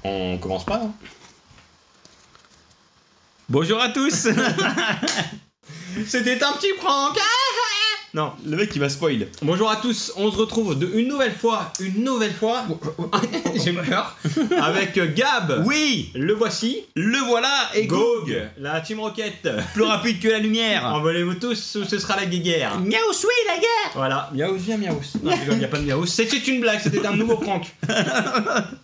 On commence pas, hein. Bonjour à tous. C'était un petit prank. Non, Le mec qui va spoil. bonjour à tous, on se retrouve une nouvelle fois, j'ai peur, avec Gab, Oui, le voici, le voilà et Gog. la Team Rocket. Plus rapide que la lumière. Envolez-vous tous ou ce sera la guéguerre. Miaou, oui, la guerre. Voilà, miaous, viens miaous. Non, il n'y a pas de miaous, c'était une blague, c'était un nouveau prank.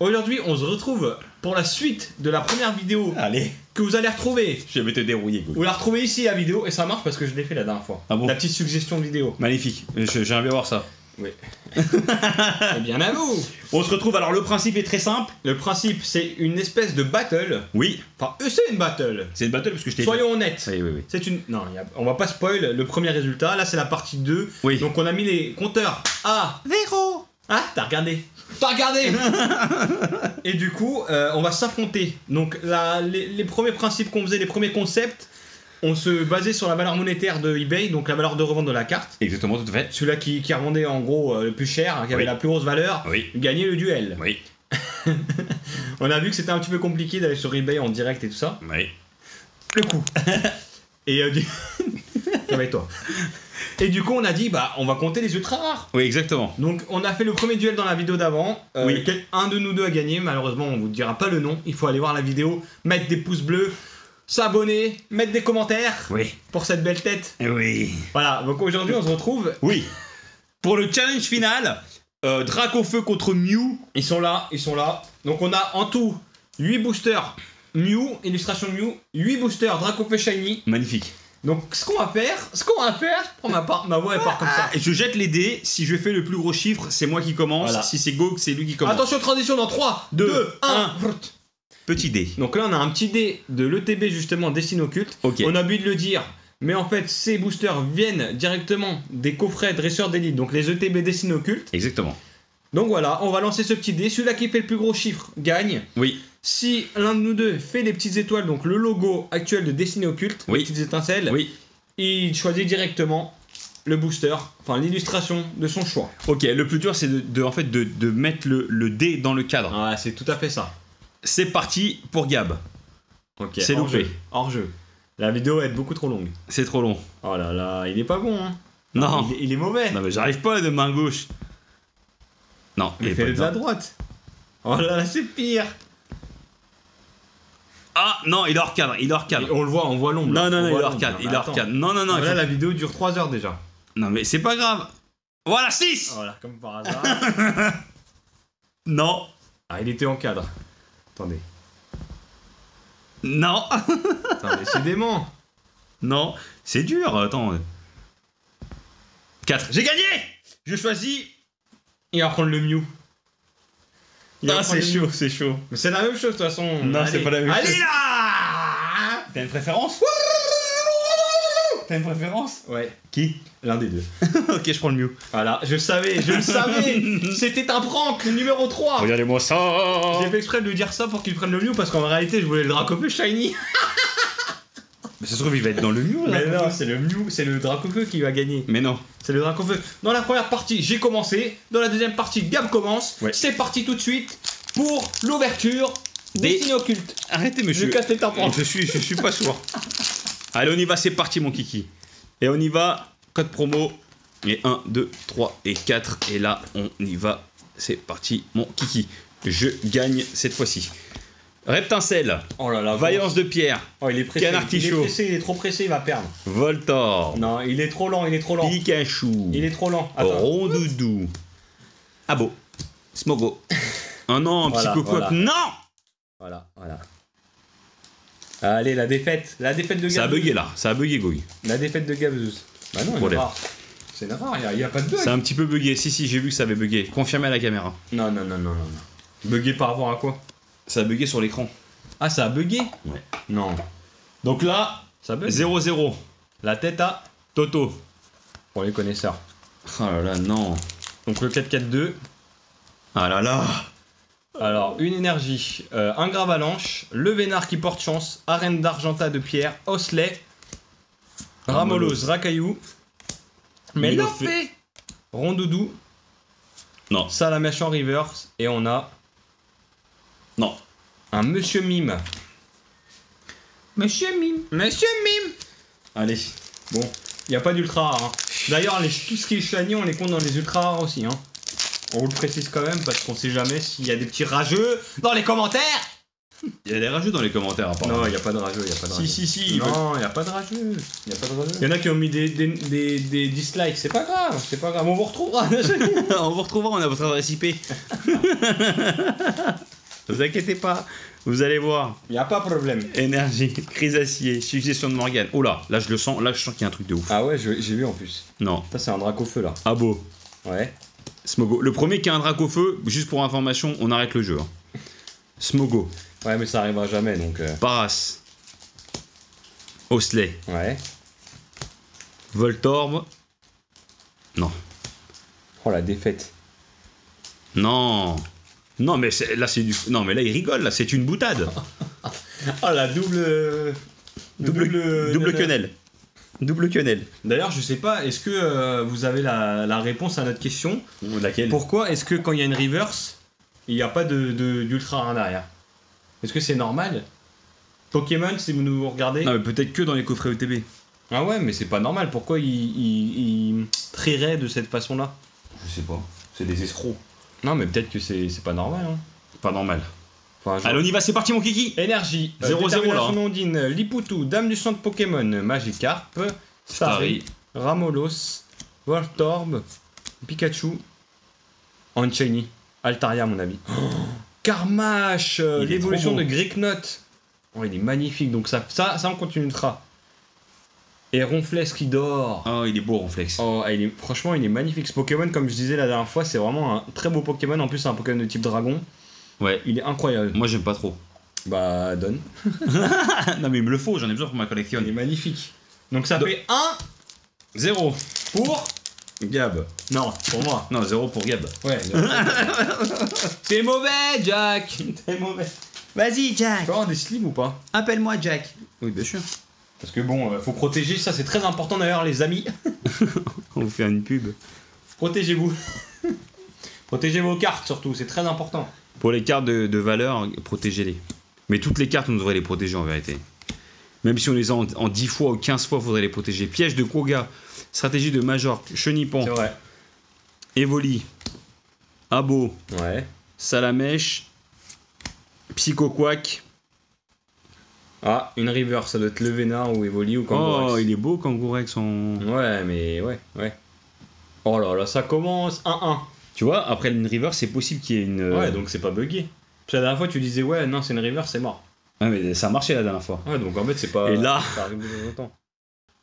Aujourd'hui, on se retrouve pour la suite de la première vidéo Allez, que vous allez retrouver. je vais te dérouiller, Gog. Vous la retrouvez ici la vidéo et ça marche parce que je l'ai fait la dernière fois. Ah bon? La petite suggestion vidéo. Magnifique, j'aimerais bien voir ça. Oui. Eh bien à vous. On se retrouve, alors le principe est très simple. Le principe, c'est une espèce de battle. Oui, Enfin, c'est une battle. c'est une battle parce que je t'ai... Soyons honnêtes. Oui, oui, oui. C'est une. Non, on va pas spoil le premier résultat. Là, c'est la partie 2. Oui. Donc, on a mis les compteurs à 0. Ah, t'as regardé. T'as regardé. Et du coup, on va s'affronter. Donc, les premiers principes qu'on faisait, les premiers concepts, on se basait sur la valeur monétaire de eBay, donc la valeur de revente de la carte. Exactement, tout à fait. Celui-là qui revendait en gros le plus cher, qui avait Oui. la plus grosse valeur, Oui. gagnait le duel. Oui, On a vu que c'était un petit peu compliqué d'aller sur eBay en direct et tout ça. oui. Le coup. Et ça va être toi. Et du coup, on a dit, bah, on va compter les ultra rares. Oui, exactement. Donc, on a fait le premier duel dans la vidéo d'avant. Oui. Un de nous deux a gagné. Malheureusement, on vous dira pas le nom. Il faut aller voir la vidéo, mettre des pouces bleus, s'abonner, mettre des commentaires Oui. pour cette belle tête. Oui. Voilà. Donc aujourd'hui, on se retrouve. Oui. Pour le challenge final, Dracofeu contre Mew. Ils sont là. Donc, on a en tout 8 boosters Mew, illustration Mew, 8 boosters Dracofeu Shiny. Magnifique. Donc, ce qu'on va faire, pour ma voix elle part comme ça. Je jette les dés, si je fais le plus gros chiffre, c'est moi qui commence. Voilà. Si c'est Gog, c'est lui qui commence. Attention, transition dans 3, 2, 1. Petit dé. Donc là, on a un petit dé de l'ETB justement Destiny Occulte. Ok. On a oublié de le dire, mais en fait, ces boosters viennent directement des coffrets dresseurs d'élite, donc les ETB Destiny Occulte. Exactement. Donc voilà, on va lancer ce petit dé. Celui-là qui fait le plus gros chiffre gagne. Oui. Si l'un de nous deux fait les petites étoiles, donc le logo actuel de Destiny Occulte, Oui. les petites étincelles, Oui. il choisit directement le booster, enfin l'illustration de son choix. Ok, le plus dur, c'est de mettre le dé dans le cadre. Ah, c'est tout à fait ça. C'est parti pour Gab. Ok. C'est hors loupé. jeu. Hors jeu. La vidéo va être beaucoup trop longue. C'est trop long. Oh là là, il est pas bon, hein. Non. Il est mauvais. Non, mais j'arrive pas de main gauche. Non, il Il est fait pas de la dedans. droite. Oh là là, c'est pire. Ah, non, il est hors cadre. Il est hors Et cadre. on le voit, on voit l'ombre. Non, là. non, On non, il voit est hors l'ombre, cadre. là. Il est hors Attends. cadre. Non, non, non. il Là, faut- la vidéo dure 3 heures déjà. Non, mais c'est pas grave. Voilà, 6. Voilà, comme par hasard. Non. Ah, il était en cadre. Attendez. Non. Attendez, décidément. Non. C'est dur. Attends. 4. J'ai gagné. Je choisis. Il va prendre le Mew. Il va Ah, prendre c'est le Mew. chaud, c'est chaud. Mais c'est la même chose de toute façon. Non, Allez. c'est pas la même Allez chose. là. T'as une préférence? T'as une préférence? Ouais, Qui? l'un des deux. Ok, je prends le Mew. Voilà, je le savais. C'était un prank, le numéro 3. Regardez-moi ça. J'ai fait exprès de lui dire ça pour qu'il prenne le Mew parce qu'en réalité, je voulais le Dracofeu Shiny. Mais ça se trouve, il va être dans le Mew là. Mais non, c'est le Mew, c'est le Dracofeu qui va gagner. Mais non. C'est le Dracofeu. Dans la première partie, j'ai commencé. Dans la deuxième partie, Gab commence. Ouais. C'est parti tout de suite pour l'ouverture Des- Destiny Occulte. Arrêtez, Je monsieur. casse les tympans. Je suis pas sourd. Allez, on y va, c'est parti, mon kiki. Et on y va, code promo. Et 1, 2, 3 et 4. Et là, on y va. C'est parti, mon kiki. Je gagne cette fois-ci. Reptincelle, Oh là là, Vaillance de pierre, Oh, il est pressé. Canard Il est Tichot. pressé, il est trop pressé, il va perdre. Voltor, Non, il est trop lent, il est trop lent. Pikachu, Il est trop lent. Attends. Rondoudou, Abo, Smogo. Oh non, un Voilà, Psychocoque. voilà. Non. Voilà, voilà. Allez, la défaite de Gabzouz. Ça a bugué là, ça a bugué, Gog. La défaite de Gabzouz. Bah non, il est Problème. rare. C'est rare, il y a pas de bug. Ça a un petit peu bugué. Si, j'ai vu que ça avait bugué. Confirmé à la caméra. Non. Bugué par rapport à quoi? Ça a bugué sur l'écran. Ah, ça a bugué? Ouais. Non. Donc là, Ça bug. 0-0. La tête à Toto. pour les connaisseurs. Oh là là, non. Donc le 4-4-2. Ah là là. Alors, une énergie, un Gravalanche, le Vénard qui porte chance, Arène d'Argenta de pierre, Osley, Ramolos, Rakaillou, mais il a fait Rondoudou, Non. Salamèche en reverse, et on a Non. Un Monsieur Mime. Monsieur Mime. Monsieur Mime. Allez, bon, il n'y a pas d'ultra rare. Hein. D'ailleurs, tout ce qui est shiny, on les compte dans les ultra rares aussi. Hein. On vous le précise quand même parce qu'on sait jamais s'il y a des petits rageux dans les commentaires. Il y a des rageux dans les commentaires, apparemment. Non, il n'y a pas de rageux, il n'y a pas de rageux. Si. Non, il n'y a pas de rageux. Il y en a qui ont mis des dislikes, c'est pas grave, on vous retrouvera. On vous retrouvera, on a votre adresse IP. Vous inquiétez pas, vous allez voir. Il n'y a pas de problème. Énergie, crise acier, succession de Morgane. Oh là je le sens, là je sens qu'il y a un truc de ouf. Ah ouais, j'ai vu en plus. Non. Ça, c'est un drac au feu là. Ah beau. Ouais. Smogo. Le premier qui a un drac au feu, juste pour information, on arrête le jeu. Hein. Smogo. Ouais, mais ça arrivera jamais donc. Paras. Osley. Ouais. Voltorb. Non. Oh la défaite. Non. Non, mais là c'est du. Non, mais là il rigole, là c'est une boutade. Oh la double quenelle. Double quenelle. D'ailleurs, je sais pas, est-ce que vous avez la réponse à notre question? Laquelle? Pourquoi est-ce que quand il y a une reverse, il n'y a pas d'ultra rare derrière? Est-ce que c'est normal? Pokémon, si vous nous regardez. Non, mais peut-être que dans les coffrets ETB. Ah ouais, mais c'est pas normal. Pourquoi ils traieraient de cette façon-là? Je sais pas. C'est des escrocs. Non, mais peut-être que c'est pas normal. Hein. Pas normal. Enfin, genre... Allez, on y va, c'est parti, mon kiki. Énergie. 0-0 là. Ondine, Lipoutou, Dame du centre Pokémon, Magikarp, Starry, Ramolos, Voltorb, Pikachu, Unshiny, Altaria, à mon avis. Oh, Carmash, l'évolution de Greeknot. Oh, il est magnifique, donc ça on continuera. Et Ronflex qui dort. Oh, il est beau, Ronflex. Oh, franchement, il est magnifique. Ce Pokémon, comme je disais la dernière fois, c'est vraiment un très beau Pokémon. En plus, c'est un Pokémon de type dragon. Ouais. Il est incroyable. Moi, j'aime pas trop. Bah, donne. Non, mais il me le faut, j'en ai besoin pour ma collection. Il est magnifique. Donc ça fait 0 pour Gab. Non, pour moi. Non, 0 pour Gab. Ouais. T'es mauvais, Jack. T'es mauvais. Vas-y, Jack. Tu peux avoir des slims ou pas? Appelle-moi Jack. Oui, bien sûr. Parce que bon, faut protéger, ça c'est très important d'ailleurs, les amis. On vous fait une pub. Protégez-vous. Protégez vos cartes surtout, c'est très important. Pour les cartes de valeur, protégez-les. Mais toutes les cartes, on devrait les protéger en vérité. Même si on les a en 10 fois ou 15 fois, il faudrait les protéger. Piège de Koga, stratégie de Major, Chenipan, C'est vrai. Evoli, Abo, Ouais. Salamèche, Psychoquack. Ah, une river, ça doit être le Vénard ou Evoli ou Kangourex. Oh, il est beau Kangourex en... Ouais, mais ouais. Oh là là, ça commence 1-1. Tu vois, après une river, c'est possible qu'il y ait une... Ouais, donc c'est pas bugué. Parce que la dernière fois, tu disais, ouais, non, c'est une river, c'est mort. Ouais, mais ça a marché la dernière fois. Ouais, donc en fait, c'est pas... Et là... Ça arrive de temps en temps.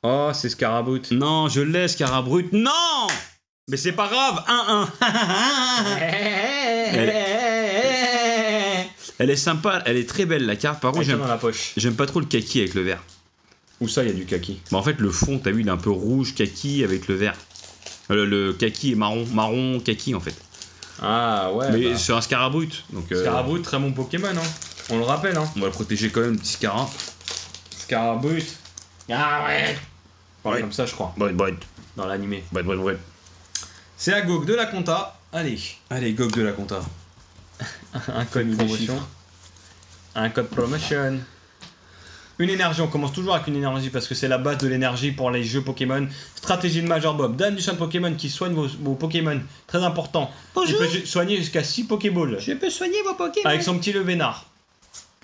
Oh, c'est Scarabout. Non, je laisse Carabrut. Non! Mais c'est pas grave, 1-1. Elle est sympa, elle est très belle la carte. Par contre, dans la poche. j'aime pas trop le kaki avec le vert. Où ça, il y a du kaki? Bah en fait, le fond, t'as vu, il est un peu rouge kaki avec le vert. Le kaki est marron kaki en fait. Ah ouais. Mais bah. c'est un Scarabrut. Donc, Scarabout, très bon Pokémon, hein. On le rappelle, hein. on va le protéger quand même, petit Scara. Scarabout. Ah ouais. Ouais. Comme ça, je crois. Bon. Dans l'animé. Bon. C'est la GOG de la compta. Allez. Allez, GOG de la compta. Un code promotion. Un code promotion. Une énergie, on commence toujours avec une énergie parce que c'est la base de l'énergie pour les jeux Pokémon. Stratégie de Major Bob, Dame du centre Pokémon qui soigne vos Pokémon. Très important. Bonjour. Il peut soigner jusqu'à 6 Pokéballs. Je peux soigner vos Pokémon. Avec son petit Le Vénard.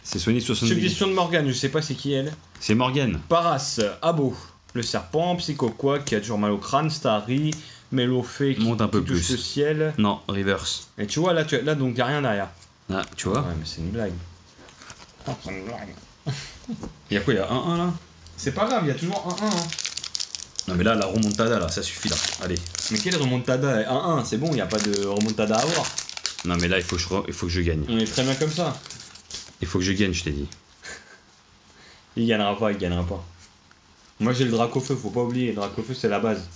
C'est soigné 70. Suggestion de Morgane, je sais pas c'est qui elle. C'est Morgane. Paras, Abo, le serpent, Psychoquack qui a toujours mal au crâne, Starry, Melofée qui Monte un peu touche plus. le ciel. Non, reverse. Et tu vois là, là donc y a rien derrière. Ah, tu vois. Ouais mais c'est une blague. Oh, c'est une blague. Il y a quoi? Il y a 1-1 là? C'est pas grave, il y a toujours 1-1. Hein. Non mais là, la remontada là, ça suffit là. Allez. Mais quelle remontada? 1-1, c'est bon, il n'y a pas de remontada à avoir. Non mais là, il faut que je gagne. On est très bien comme ça. Il faut que je gagne, je t'ai dit. Il gagnera pas. Moi j'ai le Dracofeu, faut pas oublier, le Dracofeu c'est la base.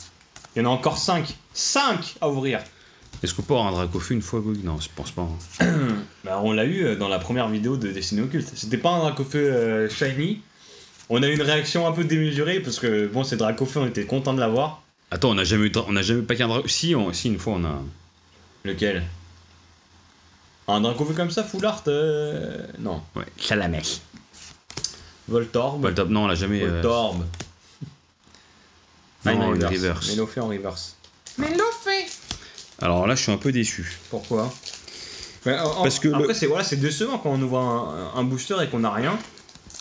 Il y en a encore 5. 5 à ouvrir. Est-ce qu'on peut avoir un Dracofeu une fois, Gog? Non, je pense pas. Hein. Bah, on l'a eu dans la première vidéo de Destiné Occulte. C'était pas un Dracofeu shiny. On a eu une réaction un peu démesurée parce que bon, c'est Dracofeu, on était content de l'avoir. Attends, on a jamais pas qu'un Dracofeu. Si, une fois on a. Lequel? Un Dracofeu comme ça, full art, non. Ouais, Salamèche. Voltorb. Voltorb, non, on l'a jamais. Voltorb. Non, une une reverse. Mélofée en reverse. Mélofée. Alors là, je suis un peu déçu. Pourquoi? Parce que après, c'est décevant quand on ouvre un booster et qu'on a rien.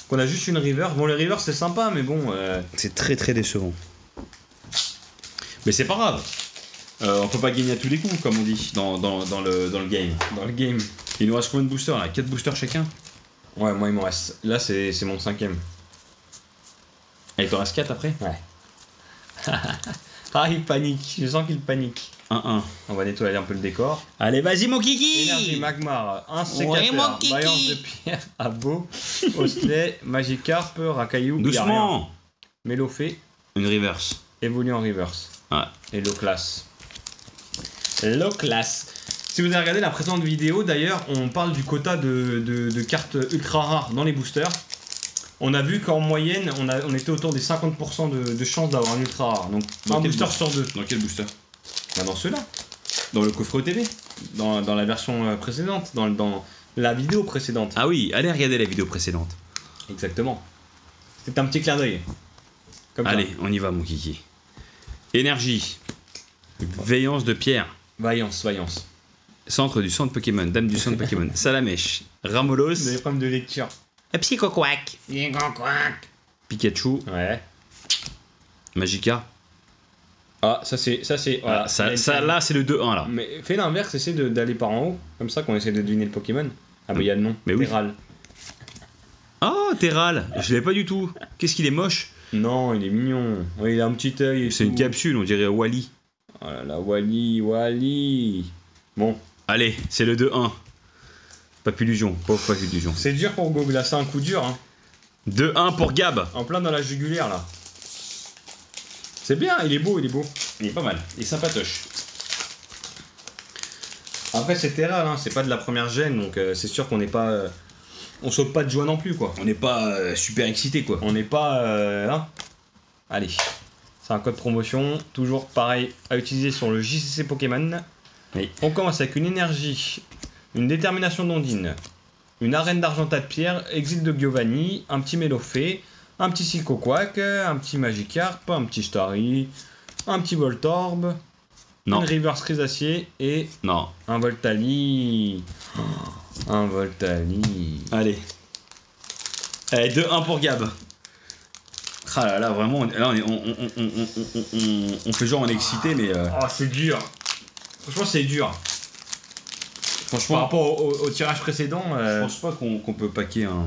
Qu'on a juste une reverse. Bon, les reverse, c'est sympa, mais bon. C'est très très décevant. Mais c'est pas grave. On peut pas gagner à tous les coups, comme on dit dans le game. Dans le game. Il nous reste combien de boosters là? 4 boosters chacun? Ouais, moi, il m'en reste. Là, c'est mon 5ème. Et il t'en reste 4 après? Ouais. Ah, il panique. Je sens qu'il panique. 1-1. On va nettoyer un peu le décor. Allez, vas-y, mon kiki! Énergie, Magmar, un Ouais, mon sécateur, kiki. Vaillance de pierre, Abo, Ostley, Magikarp, Rakaillou, Doucement! Mélofée, Une reverse. évolue en reverse. Ouais. Et low class. Low class. Si vous avez regardé la précédente vidéo, d'ailleurs, on parle du quota de cartes ultra rares dans les boosters. On a vu qu'en moyenne, on était autour des 50% de chances d'avoir un ultra rare. Donc Dans un quel booster booster sur deux. Dans quel booster? Bah, dans ceux-là. Dans le coffre OTV? Dans la version précédente. Dans la vidéo précédente. Ah oui, allez regarder la vidéo précédente. Exactement. C'est un petit clin d'œil. Comme Allez, on y va, mon kiki. Énergie. Veillance de pierre. Vaillance. Centre du centre Pokémon. Dame du centre Pokémon. Salamèche. Ramolos. Des problèmes de lecture. Psychoquack. Pikachu. Ouais. Magikarp. Ah, ça c'est. Voilà. Ah, ça là, c'est le 2-1 là. Mais fais l'inverse, essaie d'aller par en haut. Comme ça qu'on essaie de deviner le Pokémon. Ah, bah il y a le nom. Mais oui. Terral. Oh, Terral. Je l'avais pas du tout. Qu'est-ce qu'il est moche. Non, il est mignon. Ouais, il a un petit œil. C'est une capsule, on dirait Wally. Oh là là, Wally. Bon. Allez, c'est le 2-1. Papillusion. Pauvre Papillusion. C'est dur pour Gog, là, c'est un coup dur. Hein. 2-1 pour Gab. En plein dans la jugulaire, là. C'est bien, il est beau. Il est pas mal. Il est sympatoche. Après, c'est Terral, hein. C'est pas de la première gêne, donc c'est sûr qu'on n'est pas. On saute pas de joie non plus, quoi. On n'est pas super excité, quoi. On n'est pas. Hein. Allez. C'est un code promotion, toujours pareil à utiliser sur le JCC Pokémon. Oui. On commence avec une énergie, une détermination d'Ondine, une arène d'Argentat de pierre, exil de Giovanni, un petit Mélofée, un petit Psychoquack, un petit Magikarp, un petit Starry, un petit Voltorb, Non. une Reverse Crésacier et Non. un Voltali. Un Voltali. Allez. Allez, 2-1 pour Gab. Ah là là, vraiment, là on fait genre on est excité, mais... Oh, c'est dur. Franchement, c'est dur. Par Franchement, rapport au tirage précédent. je pense pas qu'on peut paquer un...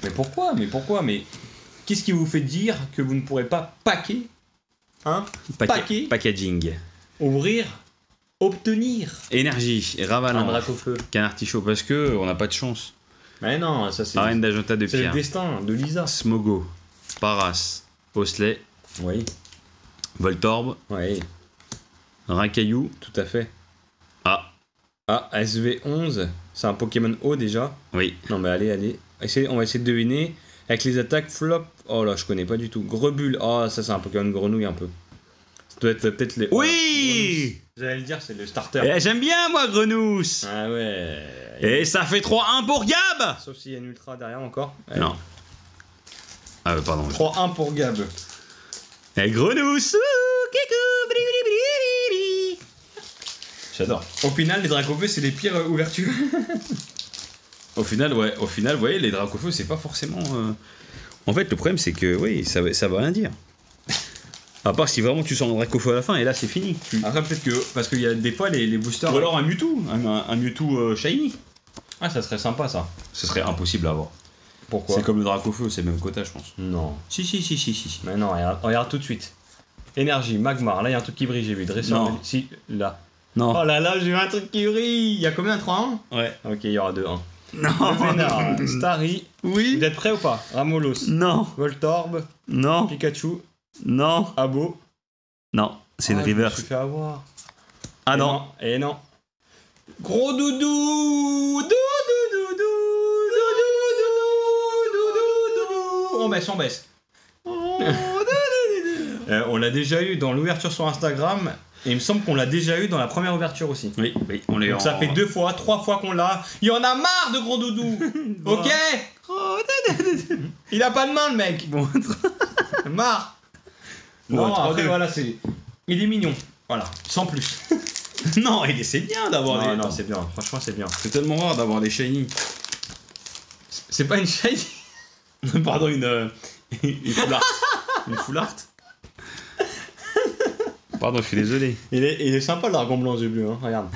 Mais pourquoi Mais qu'est-ce qui vous fait dire que vous ne pourrez pas paquer, hein, paquet, Packaging. ouvrir, obtenir Énergie, un Ravalanche, Dracofeu? Canartichaud, parce que on n'a pas de chance. Mais non, ça c'est Arène d'Agenta de c'est le pierre. destin de Lisa. Smogo, Paras, Ostley, Oui, Voltorb, oui, Rakaillou. tout à fait. Ah, Ah, SV11, c'est un Pokémon haut déjà. oui. Non mais allez. On va essayer de deviner. Avec les attaques flop. Oh là, je connais pas du tout. Grebule. Oh, ça c'est un Pokémon grenouille un peu. Ça doit être peut-être les. Oui. J'allais le dire, c'est le starter. Eh, j'aime bien moi Grenousse. Ah ouais. Et ça fait 3-1 pour Gab. Sauf s'il y a une ultra derrière encore. Non. Ah pardon. 3-1 pour Gab. Eh, Grenousse. J'adore. Au final, les Dracofeu, c'est les pires ouvertures. Au final, vous voyez, les Dracofeu, c'est pas forcément... En fait, le problème, c'est que, oui, ça veut rien dire. À part si vraiment tu sors un Dracofeu à la fin, et là, c'est fini. Après, peut-être que. Parce qu'il y a des fois, les boosters. Ou alors un Mewtwo, un Mewtwo shiny. Ah, ça serait sympa ça. Ce serait impossible à avoir. Pourquoi? C'est comme le Dracofeu, c'est le même quota, je pense. Non. Si. Mais non, regarde tout de suite. Énergie, Magmar. Là, il y a un truc qui brille, j'ai vu. Dresseur. Non. Si, là. Non. Oh là là, j'ai vu un truc qui brille. Il y a combien? 3-1? Ouais. Ok, il y aura 2-1. Non. Vénard, Starry. Oui. Vous êtes prêts ou pas? Ramolos, Non. Voltorb, Non. Pikachu, Non. Abo. Non. C'est une Ah, je me reverse. suis fait avoir. Ah Et non. Et non. Gros doudou. On baisse. On l'a déjà eu dans l'ouverture sur Instagram. Et il me semble qu'on l'a déjà eu dans la première ouverture aussi. Oui, on est Donc ça fait 2 fois, 3 fois qu'on l'a. Il en a marre de gros doudou. Ok. Il a pas de main le mec. Bon, Marre. Bon, Non, après 3-2. voilà, c'est. Il est mignon. Voilà, sans plus. non, c'est bien d'avoir Non, des. non, c'est bien. Franchement, c'est bien. C'est tellement rare d'avoir des shiny. C'est pas une shiny. Pardon, une full art. Une full art. Pardon, je suis désolé. Il est sympa le dragon blanc aux yeux bleus, hein. Regarde.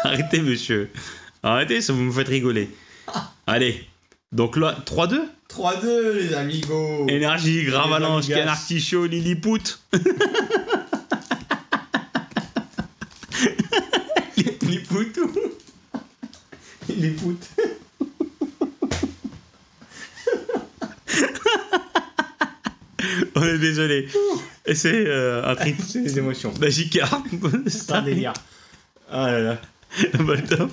Arrêtez, monsieur. Arrêtez, ça vous me faites rigoler. Allez. Donc là, 3-2. 3-2 les amigos. Énergie, Gravalanche, Les amigas. Canard Tichot, Lilliput. Les poutous. Les poutes. On est désolé. Et c'est un trip. C'est des émotions. Magikarp. C'est un délire. Ah là là. Voltorb.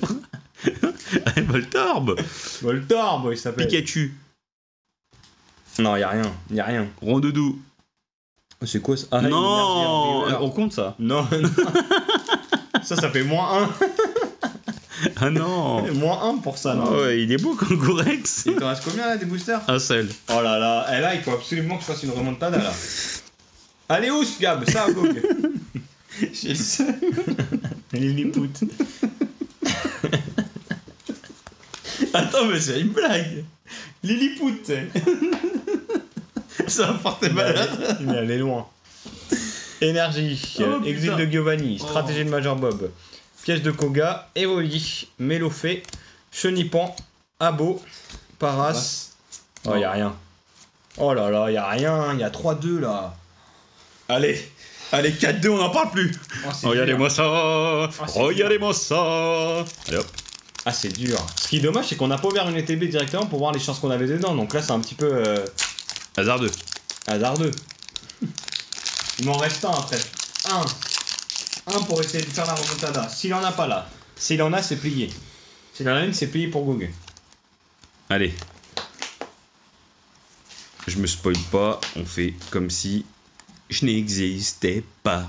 Voltorb. Voltorb, il s'appelle. Pikachu. Non, y'a rien. Y'a rien. Rondoudou. C'est quoi ça? Ah, Non, énergie, on compte ça. Non, non. Ça fait -1. Ah non. -1 pour ça, non? Ah ouais, il est beau comme Gorex. Il t'en reste combien là des boosters? Un seul. Oh là là, et là il faut absolument que je fasse une remontada là. Allez où ce Gab? Ça, Gog. J'ai le seul. Lilliput. Attends, mais c'est une blague. Lilliput, tu sais. Ça va porter malade. Il est allé loin. Énergie, Oh, exil putain. de Giovanni, stratégie de Major Bob, piège de Koga, Evoli, Mélofée, Chenipan, Abo, Paras. Oh, Non. y'a rien. Oh là là, y'a rien, y'a 3-2 là. Allez, 4-2, on n'en parle plus. Oh, c'est Regardez-moi dur. ça. c'est Regardez-moi ça. Allez hop. Ah, c'est dur. Ce qui est dommage, c'est qu'on n'a pas ouvert une ETB directement pour voir les chances qu'on avait dedans. Donc là, c'est un petit peu Hasardeux. hasardeux. Il m'en reste un après. Un pour essayer de faire la remontada. S'il en a pas là. S'il en a, c'est plié. S'il en a une, c'est plié pour Gog. Allez. Je me spoil pas, on fait comme si je n'existais pas.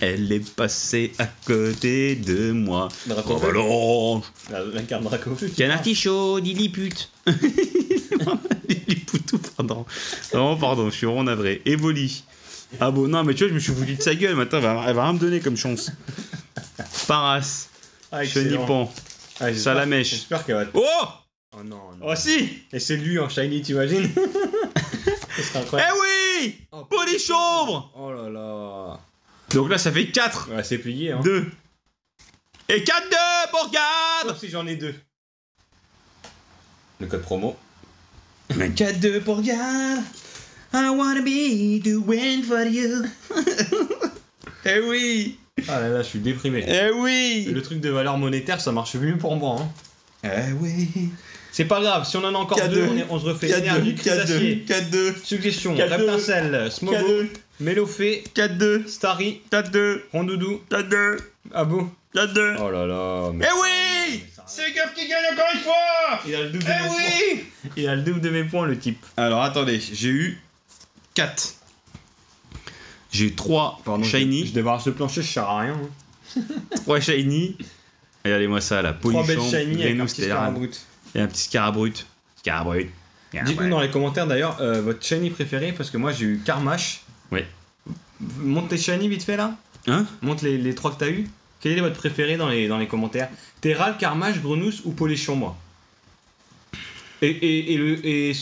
Elle est passée à côté de moi. Dracofeu. Gravalanche. La carte Dracofeu. Canard Tichot, Lilliput. Lillipoutou, pardon. Non, pardon, je suis vraiment navré. Evoli. Ah bon, non, mais tu vois, je me suis foutu de sa gueule. Maintenant, elle va rien me donner comme chance. Paras. Chenipan. Salamèche. J'espère qu'elle va te... Oh! Oh non, non. Oh si! Et c'est lui en shiny, t'imagines? Ce serait Eh incroyable. oui! Polichombre! Oh là là. Donc là, ça fait 4. Ouais, c'est plié, hein. 2. Et 4-2 pour Gab! Sauf si j'en ai 2. Le code promo. 4-2 pour Gab. I wanna be the win for you. Eh oui! Ah là là, je suis déprimé. Eh oui! Le truc de valeur monétaire, ça marche mieux pour moi. Hein. Eh oui! C'est pas grave, si on en a encore 2, on se refait énergie, Crisacier, 4-2. Suggestion, 4-2. Reptincelle, Smogo, 4-2. Mélofée, 4-2. Starry, 4-2. Rondoudou, 4-2. Abo. 4-2. Oh là là. Mais... Eh oui! C'est Gab qui gagne encore une fois! Il a le double de Eh mes points. oui! Il a le double de mes points, le type. Alors attendez, j'ai eu 4. J'ai eu 3 shiny. Je débarrasse le plancher, je sers à rien. Hein. 3 shiny. Regardez-moi ça, la 3 belles Polichon, shiny avec un Vénus, petit Scarabrut. et un petit Scarabrut. Scarabrut. Dites-nous dans les commentaires d'ailleurs votre shiny préféré parce que moi j'ai eu Carmash. Ouais. Monte tes shiny vite fait là. Hein? Monte les 3 que t'as eu. Quel est votre préféré dans les commentaires? Terral, Carmash, Grenousse ou Polichon, moi? Et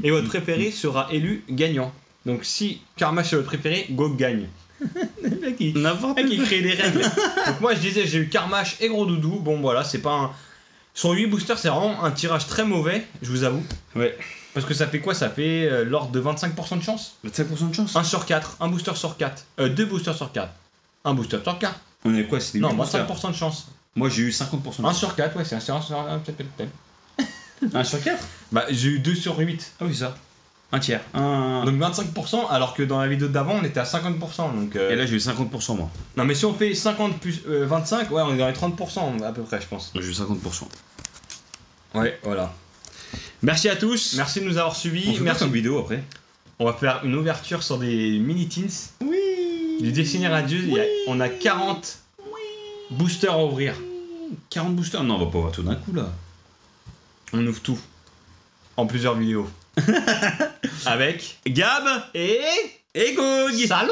votre préféré sera élu gagnant. Donc si Carmash est votre préféré, Gog gagne. Le mec il crée des règles. Donc moi je disais j'ai eu Carmash et Gros Doudou. Bon voilà, c'est pas un... Son 8 boosters c'est vraiment un tirage très mauvais, je vous avoue. Ouais. Parce que ça fait quoi? Ça fait l'ordre de 25% de chance. 25% de chance. 1 sur 4, un booster sur 4. 2 boosters sur 4. Un booster sur 4. On est quoi? C'était Non, 8 25% boosters. de chance. Moi j'ai eu 50% de 1 chance. sur 4, ouais, c'est un sur 1, peut-être. 1 sur 4? Bah, j'ai eu 2 sur 8. Ah oui, ça. Un tiers. Un... Donc 25%, alors que dans la vidéo d'avant, on était à 50%. Donc, Et là j'ai eu 50% moi. Non, mais si on fait 50 plus 25, ouais, on est dans les 30% à peu près, je pense. J'ai eu 50%. Ouais, voilà. Merci à tous. Merci de nous avoir suivis. On fait Merci. une vidéo après. On va faire une ouverture sur des mini-teens. Oui. Du Destiny Radius. On a 40 boosters à ouvrir. 40 boosters. Non, on va pas voir tout d'un coup là. On ouvre tout. En plusieurs vidéos. Avec Gab et et Gog. Salut.